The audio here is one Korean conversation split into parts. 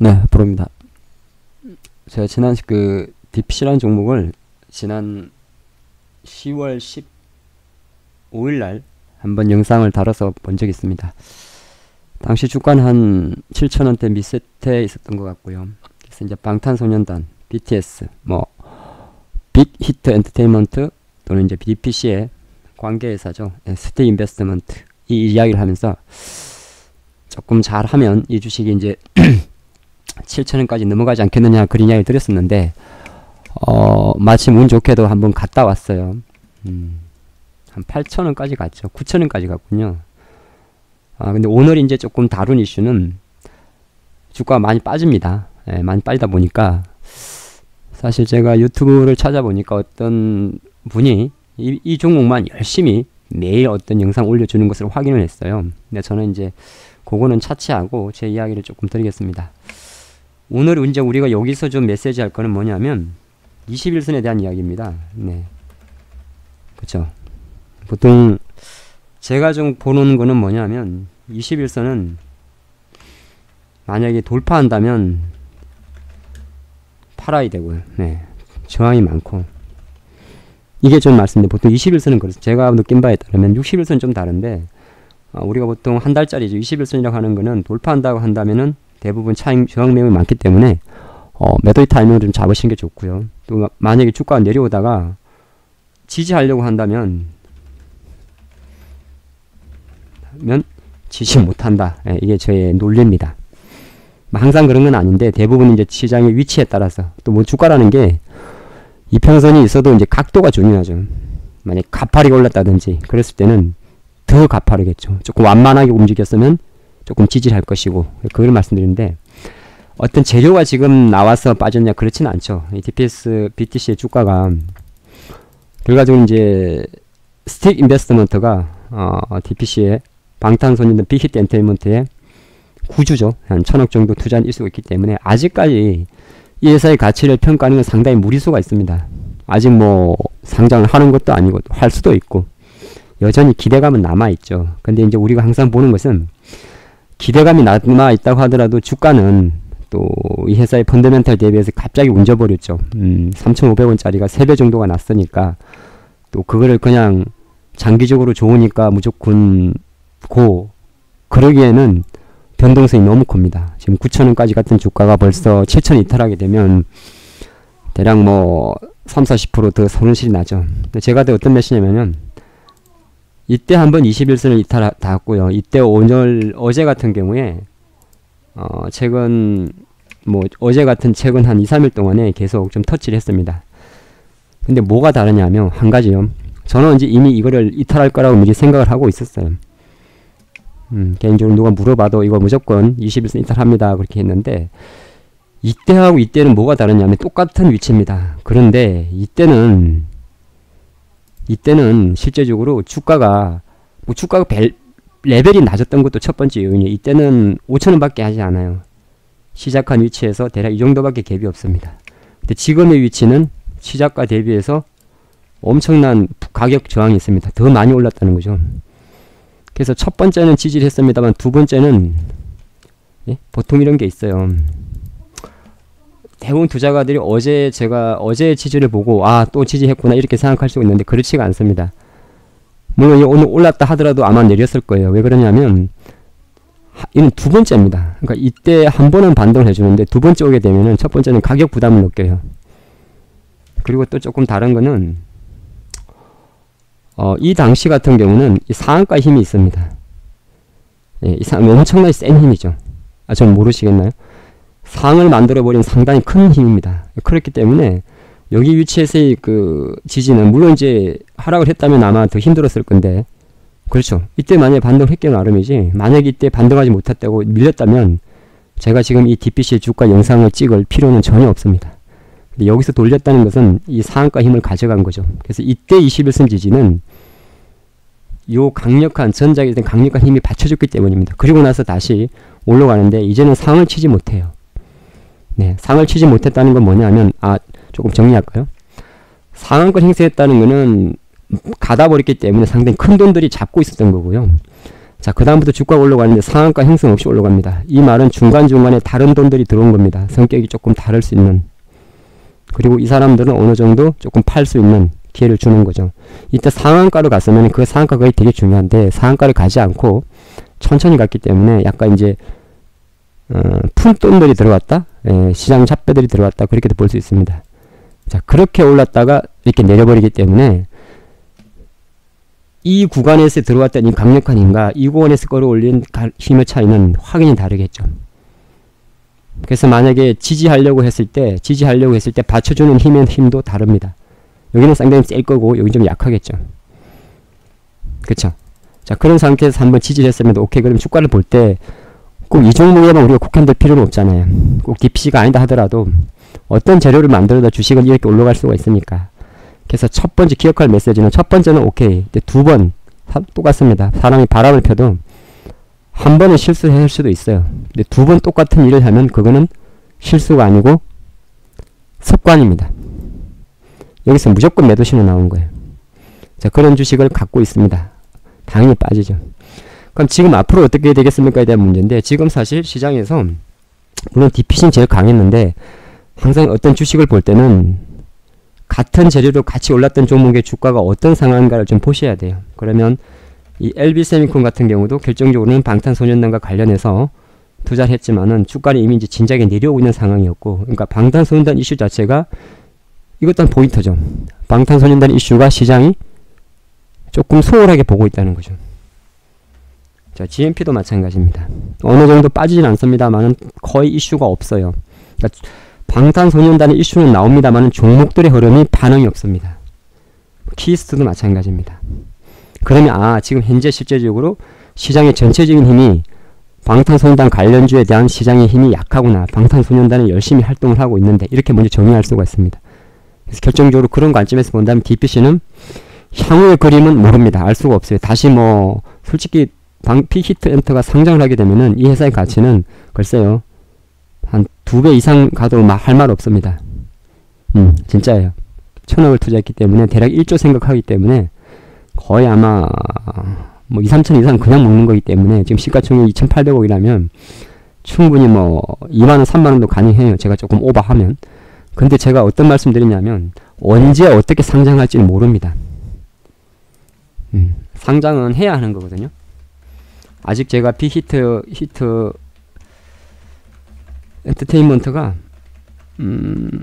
네, 프로입니다. 제가 지난 그 DPC라는 종목을 지난 10월 15일 날 한번 영상을 다뤄서 본 적이 있습니다. 당시 주가는 한 7,000원대 밑에 있었던 것 같고요. 그래서 이제 방탄소년단, BTS, 뭐 빅히트 엔터테인먼트 또는 이제 DPC의 관계회사죠. ST 인베스트먼트 이 이야기를 하면서 조금 잘하면 이 주식이 이제 7,000원까지 넘어가지 않겠느냐 그런 이야기를 드렸었는데 마침 운 좋게도 한번 갔다 왔어요. 한 8,000원까지 갔죠. 9,000원까지 갔군요. 근데 오늘 이제 조금 다룬 이슈는 주가가 많이 빠집니다. 많이 빠지다 보니까 사실 제가 유튜브를 찾아보니까 어떤 분이 이 종목만 열심히 매일 어떤 영상 올려주는 것을 확인을 했어요. 근데 저는 이제 그거는 차치하고 제 이야기를 조금 드리겠습니다. 오늘 이제 우리가 여기서 좀 메시지 할 거는 뭐냐면 21선에 대한 이야기입니다. 네. 그쵸. 보통 제가 좀 보는 거는 뭐냐면 21선은 만약에 돌파한다면 팔아야 되고요. 네. 저항이 많고 이게 좀 말씀인데 보통 21선은 그렇습니다. 제가 느낀 바에 따르면 61선은 좀 다른데 우리가 보통 한 달짜리죠. 21선이라고 하는 거는 돌파한다고 한다면은 대부분 저항 매물이 많기 때문에 매도의 타이밍을 좀 잡으시는 게 좋고요. 또 만약에 주가가 내려오다가 지지하려고 한다면 지지 못한다. 이게 저의 논리입니다. 항상 그런 건 아닌데 대부분 이제 시장의 위치에 따라서 또 뭐 주가라는 게 이평선이 있어도 이제 각도가 중요하죠. 만약 가파르게 올랐다든지 그랬을 때는 더 가파르겠죠. 조금 완만하게 움직였으면 조금 지지를 할 것이고 그걸 말씀드리는데 어떤 재료가 지금 나와서 빠졌냐 그렇지는 않죠. 이 DPS, BTC의 주가가 결과적으로 이제 스틱 인베스트먼트가 DPC의 방탄소년단 빅히트 엔터테인먼트의 구주죠. 한 1,000억 정도 투자한 일수가 있기 때문에 아직까지 이 회사의 가치를 평가하는 건 상당히 무리수가 있습니다. 아직 뭐 상장을 하는 것도 아니고 할 수도 있고 여전히 기대감은 남아있죠. 근데 이제 우리가 항상 보는 것은 기대감이 남아있다고 하더라도 주가는 또 이 회사의 펀더멘탈 대비해서 갑자기 운져버렸죠. 3,500원짜리가 3배 정도가 났으니까 또 그거를 그냥 장기적으로 좋으니까 무조건 그러기에는 변동성이 너무 큽니다. 지금 9,000원까지 같은 주가가 벌써 7,000원 이탈하게 되면 대략 뭐 30-40% 더 손실이 나죠. 제가 어떤 메시냐면은 이때 한번 21선을 이탈했고요. 이때 어제 같은 경우에 최근 한 2-3일 동안에 계속 좀 터치를 했습니다. 근데 뭐가 다르냐면 한 가지요. 저는 이제 이미 이거를 이탈할 거라고 미리 생각을 하고 있었어요. 개인적으로 누가 물어봐도 이거 무조건 21선 이탈합니다 그렇게 했는데 이때하고 이때는 뭐가 다르냐면 똑같은 위치입니다. 그런데 이때는 실제적으로 주가가 레벨이 낮았던 것도 첫 번째 요인이에요. 이때는 5,000원밖에 하지 않아요. 시작한 위치에서 대략 이 정도밖에 갭이 없습니다. 근데 지금의 위치는 시작가 대비해서 엄청난 가격 저항이 있습니다. 더 많이 올랐다는 거죠. 그래서 첫 번째는 지지를 했습니다만 두 번째는 보통 이런 게 있어요. 대부분 투자가들이 제가 어제 지지를 보고 또 지지했구나 이렇게 생각할 수 있는데 그렇지가 않습니다. 물론 오늘 올랐다 하더라도 아마 내렸을 거예요. 왜 그러냐면 이는 두 번째입니다. 그러니까 이때 한 번은 반등을 해주는데 두 번째 오게 되면은 첫 번째는 가격 부담을 느껴요. 그리고 또 조금 다른 거는 이 당시 같은 경우는 이 상한가 힘이 있습니다. 이 엄청나게 센 힘이죠. 전 모르시겠나요? 상을 만들어버린 상당히 큰 힘입니다. 그렇기 때문에 여기 위치에서의 그 지지는 물론 이제 하락을 했다면 아마 더 힘들었을 건데 그렇죠. 이때 만약에 반등을 했기 나름이지 만약에 이때 반등하지 못했다고 밀렸다면 제가 지금 이 DPC의 주가 영상을 찍을 필요는 전혀 없습니다. 근데 여기서 돌렸다는 것은 이 상한가 힘을 가져간 거죠. 그래서 이때 21선 지지는 요 강력한 전작에 대한 강력한 힘이 받쳐줬기 때문입니다. 그리고 나서 다시 올라가는데 이제는 상을 치지 못해요. 네, 상을 치지 못했다는 건 뭐냐면 조금 정리할까요? 상한권 행사했다는 거는 가다 버렸기 때문에 상당히 큰 돈들이 잡고 있었던 거고요. 자, 그 다음부터 주가가 올라가는데 상한가 형성 없이 올라갑니다. 이 말은 중간중간에 다른 돈들이 들어온 겁니다. 성격이 조금 다를 수 있는. 그리고 이 사람들은 어느 정도 조금 팔 수 있는 기회를 주는 거죠. 이때 상한가로 갔으면 그 상한가 거의 되게 중요한데 상한가를 가지 않고 천천히 갔기 때문에 약간 이제 푼돈들이 들어왔다, 시장 샷배들이 들어왔다, 그렇게도 볼 수 있습니다. 자, 그렇게 올랐다가 이렇게 내려버리기 때문에 이 구간에서 들어왔던 이 강력한 힘과 이 구간에서 끌어올린 힘의 차이는 확연히 다르겠죠. 그래서 만약에 지지하려고 했을 때 받쳐주는 힘도 다릅니다. 여기는 상당히 셀 거고 여기 좀 약하겠죠. 그쵸? 자, 그런 상태에서 한번 지지를 했으면 오케이. 그럼 주가를 볼 때 꼭 이 종목에만 우리가 국한될 필요는 없잖아요. 꼭 DPC가 아니다 하더라도 어떤 재료를 만들어도 주식은 이렇게 올라갈 수가 있으니까. 그래서 첫 번째 기억할 메시지는, 첫 번째는 오케이. 근데 두 번 똑같습니다. 사람이 바람을 펴도 한 번은 실수할 수도 있어요. 근데 두 번 똑같은 일을 하면 그거는 실수가 아니고 습관입니다. 여기서 무조건 매도 신호 나온 거예요. 자, 그런 주식을 갖고 있습니다. 당연히 빠지죠. 그럼 지금 앞으로 어떻게 되겠습니까에 대한 문제인데, 지금 사실 시장에서 물론 DPC는 제일 강했는데 항상 어떤 주식을 볼 때는 같은 재료로 같이 올랐던 종목의 주가가 어떤 상황인가를 좀 보셔야 돼요. 그러면 이 LB세미콘 같은 경우도 결정적으로는 방탄소년단과 관련해서 투자를 했지만은 주가는 이미 이제 진작에 내려오고 있는 상황이었고, 그러니까 방탄소년단 이슈 자체가 이것도 한 포인트죠. 방탄소년단 이슈가 시장이 조금 소홀하게 보고 있다는 거죠. 자, GMP도 마찬가지입니다. 어느 정도 빠지진 않습니다만은 거의 이슈가 없어요. 그러니까 방탄소년단의 이슈는 나옵니다만은 종목들의 흐름이 반응이 없습니다. 키스트도 마찬가지입니다. 그러면 지금 현재 실제적으로 시장의 전체적인 힘이 방탄소년단 관련주에 대한 시장의 힘이 약하구나, 방탄소년단은 열심히 활동을 하고 있는데, 이렇게 먼저 정의할 수가 있습니다. 그래서 결정적으로 그런 관점에서 본다면 DPC는 향후의 그림은 모릅니다. 알 수가 없어요. 다시 솔직히 픽히트엔터가 상장을 하게 되면은 이 회사의 가치는 글쎄요, 한 2배 이상 가도 할 말 없습니다. 진짜예요. 1,000억을 투자했기 때문에, 대략 1조 생각하기 때문에 거의 아마 2, 3천 이상 그냥 먹는 거기 때문에, 지금 시가총액 2,800억이라면 충분히 2만원, 3만원도 가능해요. 제가 조금 오버하면. 근데 제가 어떤 말씀 드리냐면, 언제 어떻게 상장할지는 모릅니다. 상장은 해야 하는 거거든요. 아직 제가 빅히트 엔터테인먼트가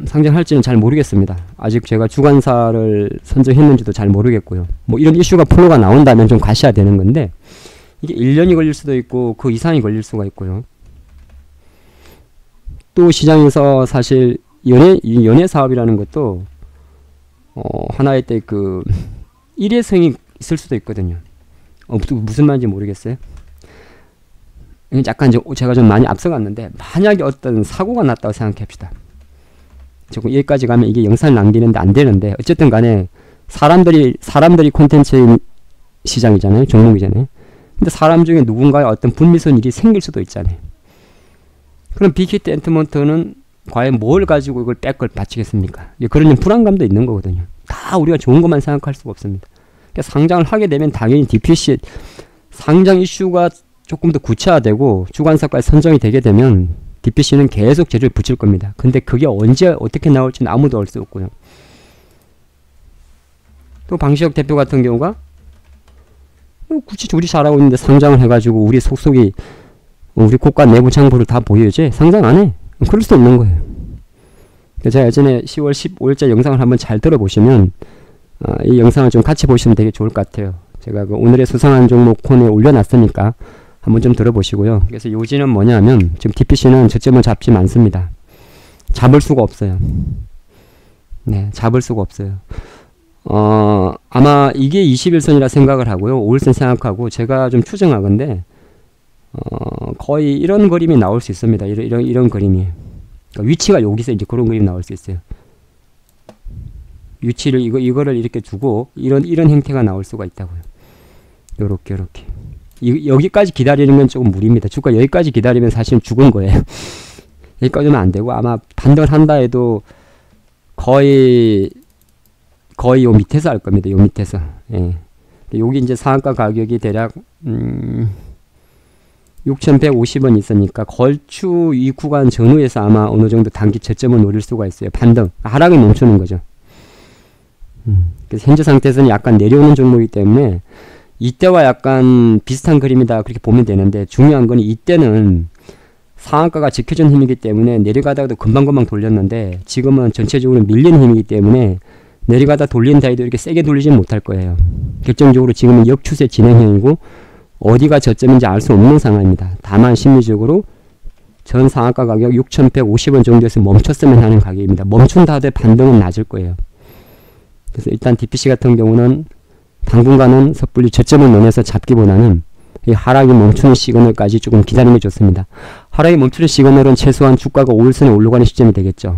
상장할지는 잘 모르겠습니다. 아직 제가 주관사를 선정했는지도 잘 모르겠고요. 이런 이슈가 플로가 나온다면 좀 가셔야 되는 건데, 이게 1년이 걸릴 수도 있고 그 이상이 걸릴 수가 있고요. 또 시장에서 사실 연예 사업이라는 것도 하나의 때 일회성이 있을 수도 있거든요. 무슨 말인지 모르겠어요. 약간 제가 좀 많이 앞서갔는데, 만약에 어떤 사고가 났다고 생각합시다. 조금 여기까지 가면 이게 영상을 남기는데 안 되는데, 어쨌든 간에 사람들이 콘텐츠 시장이잖아요. 종목이잖아요. 근데 사람 중에 누군가의 어떤 불미스러운 일이 생길 수도 있잖아요. 그럼 빅히트 엔터테인먼트는 과연 뭘 가지고 이걸 백을 바치겠습니까? 그런 불안감도 있는 거거든요. 다 우리가 좋은 것만 생각할 수가 없습니다. 그러니까 상장을 하게 되면 당연히 DPC 상장 이슈가 조금 더 구체화되고 주관사까지 선정이 되게 되면 DPC는 계속 재료를 붙일 겁니다. 근데 그게 언제 어떻게 나올지는 아무도 알 수 없고요. 또 방시혁 대표 같은 경우가 굳이 우리 잘하고 있는데 상장을 해가지고 우리 속속이 우리 고가 내부 장부를 다 보여야지 상장 안 해. 그럴 수도 없는 거예요. 제가 예전에 10월 15일자 영상을 한번 잘 들어보시면 이 영상을 좀 같이 보시면 되게 좋을 것 같아요. 제가 오늘의 수상한 종목 코너에 올려놨으니까 한번 좀 들어보시고요. 그래서 요지는 뭐냐면, 지금 DPC는 저점을 잡지 않습니다. 잡을 수가 없어요. 네, 잡을 수가 없어요. 아마 이게 21선이라 생각을 하고요. 5일선 생각하고, 제가 좀 추정하건데 거의 이런 그림이 나올 수 있습니다. 이런 그림이. 그러니까 위치가 여기서 이제 그런 그림이 나올 수 있어요. 위치를 이거를 이렇게 두고 이런 형태가 나올 수가 있다고요. 요렇게. 여기까지 기다리는 건 조금 무리입니다. 주가 여기까지 기다리면 사실은 죽은 거예요. 여기까지 오면 안 되고, 아마 반등을 한다 해도 거의 요 밑에서 할 겁니다. 요 밑에서. 예. 여기 이제 상한가 가격이 대략 6,150원 있으니까 걸추 이 구간 전후에서 아마 어느 정도 단기 저점을 노릴 수가 있어요. 반등, 하락이 멈추는 거죠. 그래서 현재 상태에서는 약간 내려오는 종목이기 때문에 이때와 약간 비슷한 그림이다 그렇게 보면 되는데, 중요한 건 이때는 상한가가 지켜준 힘이기 때문에 내려가다가도 금방금방 돌렸는데, 지금은 전체적으로 밀리는 힘이기 때문에 내려가다 돌린다 해도 이렇게 세게 돌리지는 못할 거예요. 결정적으로 지금은 역추세 진행형이고 어디가 저점인지 알 수 없는 상황입니다. 다만 심리적으로 전 상한가 가격 6,150원 정도에서 멈췄으면 하는 가격입니다. 멈춘다 하되 반등은 낮을 거예요. 그래서 일단 DPC 같은 경우는 당분간은 섣불리 저점을 논해서 잡기보다는 이 하락이 멈추는 시그널까지 조금 기다리는 게 좋습니다. 하락이 멈추는 시그널은 최소한 주가가 5일선에 올라가는 시점이 되겠죠.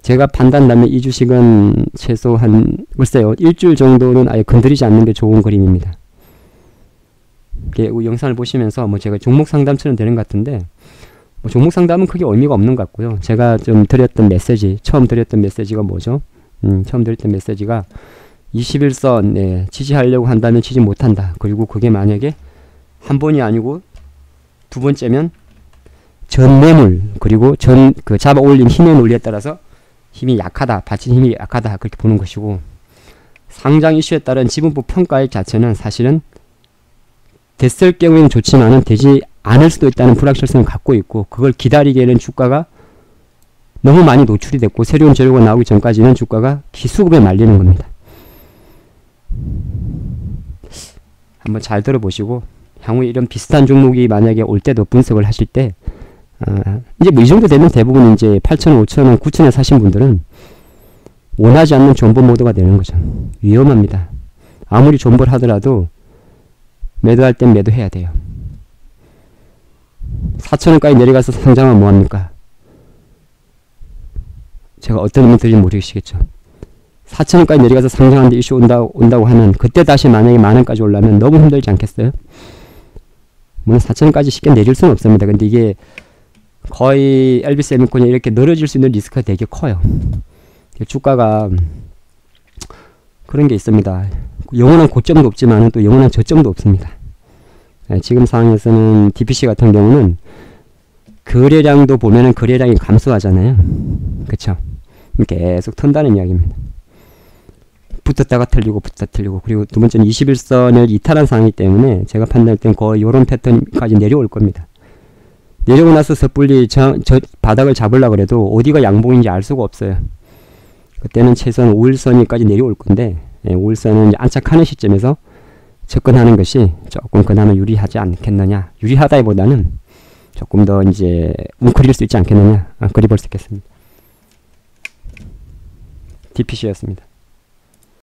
제가 판단하면 이 주식은 최소한 글쎄요, 일주일 정도는 아예 건드리지 않는 게 좋은 그림입니다. 영상을 보시면서 뭐 제가 종목 상담처럼 되는 것 같은데, 뭐 종목 상담은 크게 의미가 없는 것 같고요. 제가 좀 드렸던 메시지, 처음 드렸던 메시지가 뭐죠? 처음 드렸던 메시지가 21선 네, 지지하려고 한다면 지지 못한다. 그리고 그게 만약에 한 번이 아니고 두 번째면 전 매물, 그리고 그 잡아 올린 힘의 논리에 따라서 힘이 약하다, 받친 힘이 약하다 그렇게 보는 것이고, 상장 이슈에 따른 지분법 평가액 자체는 사실은 됐을 경우에는 좋지만은 되지 않을 수도 있다는 불확실성을 갖고 있고, 그걸 기다리기에는 주가가 너무 많이 노출이 됐고 새로운 재료가 나오기 전까지는 주가가 기수급에 말리는 겁니다. 한번 잘 들어보시고 향후에 이런 비슷한 종목이 만약에 올 때도 분석을 하실 때 이제 뭐 이 정도 되면 대부분 이제 8,000원, 5,000원, 9,000원 사신 분들은 원하지 않는 존버 모드가 되는 거죠. 위험합니다. 아무리 존버를 하더라도 매도할 땐 매도해야 돼요. 4,000원까지 내려가서 상장하면 뭐합니까? 제가 어떤 의미 드릴지 모르시겠죠. 4,000원까지 내려가서 상장하는데 이슈 온다고 하면 그때 다시 만약에 만원까지 올라면 너무 힘들지 않겠어요? 물론 4,000원까지 쉽게 내릴 수는 없습니다. 근데 이게 거의 LB세미콘이 이렇게 늘어질 수 있는 리스크가 되게 커요. 주가가 그런 게 있습니다. 영원한 고점도 없지만 또 영원한 저점도 없습니다. 지금 상황에서는 DPC 같은 경우는 거래량도 보면은 거래량이 감소하잖아요. 그쵸? 계속 턴다는 이야기입니다. 붙었다가 틀리고 붙었다가 틀리고, 그리고 두 번째는 21선을 이탈한 상황이기 때문에 제가 판단할 땐 거의 이런 패턴까지 내려올 겁니다. 내려오고 나서 섣불리 저 바닥을 잡으려고 해도 어디가 양봉인지 알 수가 없어요. 그때는 최소한 5일선까지 내려올 건데 5일선은 안착하는 시점에서 접근하는 것이 조금 그나마 유리하지 않겠느냐. 유리하다기보다는 조금 더 이제 웅크릴 수 있지 않겠느냐. 그리 볼 수 있겠습니다. DPC였습니다.